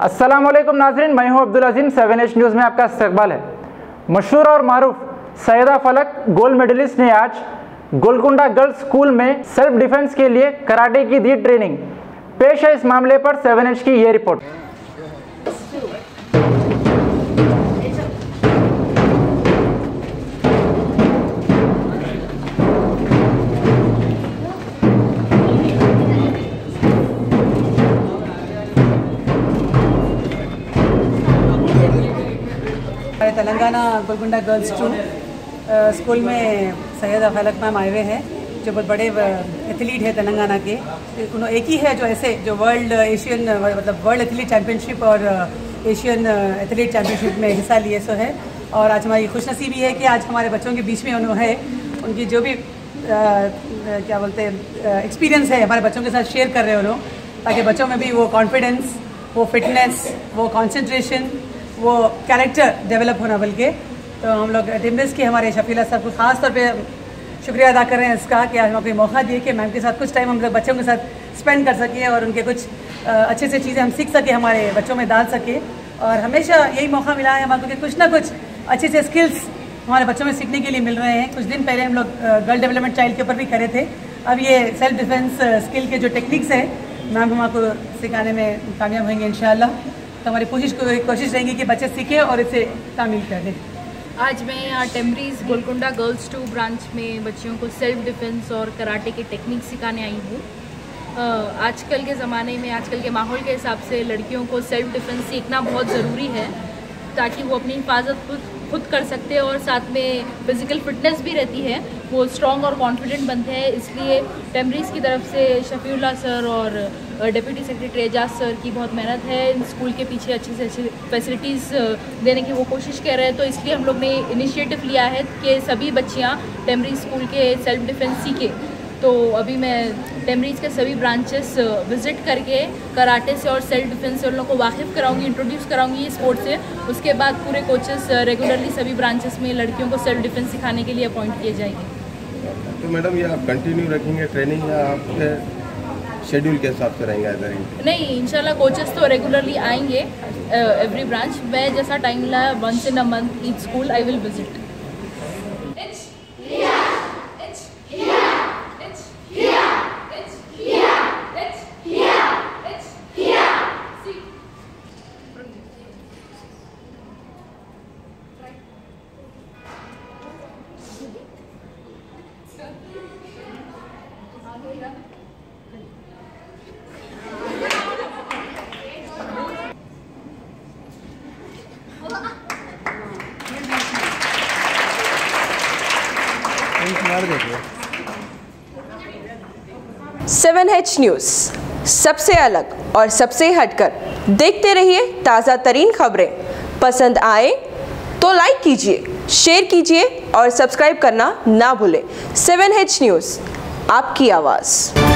अस्सलाम वालेकुम नाज़रीन, मैं हूं अब्दुल अजीम। 7H न्यूज़ में आपका इस्तकबाल है। मशहूर और मारूफ सैयदा फलक गोल्ड मेडलिस्ट ने आज गोलकुंडा गर्ल्स स्कूल में सेल्फ डिफेंस के लिए कराटे की दी ट्रेनिंग। पेश है इस मामले पर 7H की ये report. Telangana Golconda girls 2 school में सैयदा फलक मैम आए हुए हैं, जो बहुत बड़े एथलीट है तेलंगाना के। उन्होंने एक ही है जो ऐसे जो वर्ल्ड एथलीट चैम्पियनशिप और एशियन एथलीट चैम्पियनशिप में हिस्सा लिए सो है। और आज हमारी खुशनसीबी है कि आज हमारे बच्चों के बीच में उन्होंने उनकी जो भी क्या बोलते हैं एक्सपीरियंस है हमारे बच्चों के साथ शेयर कर रहे हैं लोग, ताकि बच्चों में भी वो कॉन्फिडेंस, वो फिटनेस, वो कंसंट्रेशन, वो कैरेक्टर डेवलप होना। बल्कि तो हम लोग टिम्बर्स के हमारे शफीला साहब को ख़ास तौर पे शुक्रिया अदा कर रहे हैं इसका कि आज हम आपको मौका दिए कि मैम के साथ कुछ टाइम हम लोग बच्चों के साथ स्पेंड कर सकें और उनके कुछ अच्छे से चीज़ें हम सीख सकें, हमारे बच्चों में डाल सकें। और हमेशा यही मौका मिला है हमारे कि कुछ ना कुछ अच्छे से स्किल्स हमारे बच्चों में सीखने के लिए मिल रहे हैं। कुछ दिन पहले हम लोग गर्ल डेवलपमेंट चाइल्ड के ऊपर भी करे थे। अब ये सेल्फ डिफेंस स्किल के जो टेक्निक्स हैं मैम हम आपको सिखाने में कामयाब होंगे इंशाअल्लाह। तो हमारी कोशिश रहेगी कि बच्चे सीखें और इसे तामील करें। आज मैं यहाँ टेम्बरीज गोलकुंडा गर्ल्स 2 ब्रांच में बच्चियों को सेल्फ डिफेंस और कराटे की टेक्निक सिखाने आई हूँ। आजकल के ज़माने में, आजकल के माहौल के हिसाब से लड़कियों को सेल्फ डिफेंस सीखना बहुत ज़रूरी है, ताकि वो अपनी हिफाजत खुद कर सकते हैं और साथ में फ़िज़िकल फिटनेस भी रहती है, वो स्ट्रॉन्ग और कॉन्फिडेंट बनते हैं। इसलिए टेम्बरीज की तरफ से शफीउल्लाह सर और डिप्टी सेक्रेटरी एजाज सर की बहुत मेहनत है। इन स्कूल के पीछे अच्छी से अच्छी फैसिलिटीज़ देने की वो कोशिश कर रहे हैं। तो इसलिए हम लोग ने इनिशिएटिव लिया है कि सभी बच्चियाँ टेम्बरीज स्कूल के सेल्फ डिफेंस सीखें। तो अभी मैं टेम्बरीज के सभी ब्रांचेस विज़िट करके कराटे से और सेल्फ डिफेंस से उन लोगों को वाकिफ़ कराऊंगी, इंट्रोड्यूस कराऊंगी ये स्पोर्ट से। उसके बाद पूरे कोचेस रेगुलरली सभी ब्रांचेस में लड़कियों को सेल्फ डिफेंस सिखाने के लिए अपॉइंट किए जाएंगे। तो मैडम ये आप कंटिन्यू रखेंगे ट्रेनिंग या आपके शेड्यूल के हिसाब से रहेंगे? नहीं, इंशाल्लाह कोचेस तो रेगुलरली आएंगे एवरी ब्रांच। मैं जैसा टाइम मिला once in a month each school I will visit. Seven H news, सबसे अलग और सबसे हटकर। देखते रहिए ताज़ा तरीन खबरें। पसंद आए तो लाइक कीजिए, शेयर कीजिए और सब्सक्राइब करना ना भूलें। 7H न्यूज़, आपकी आवाज़।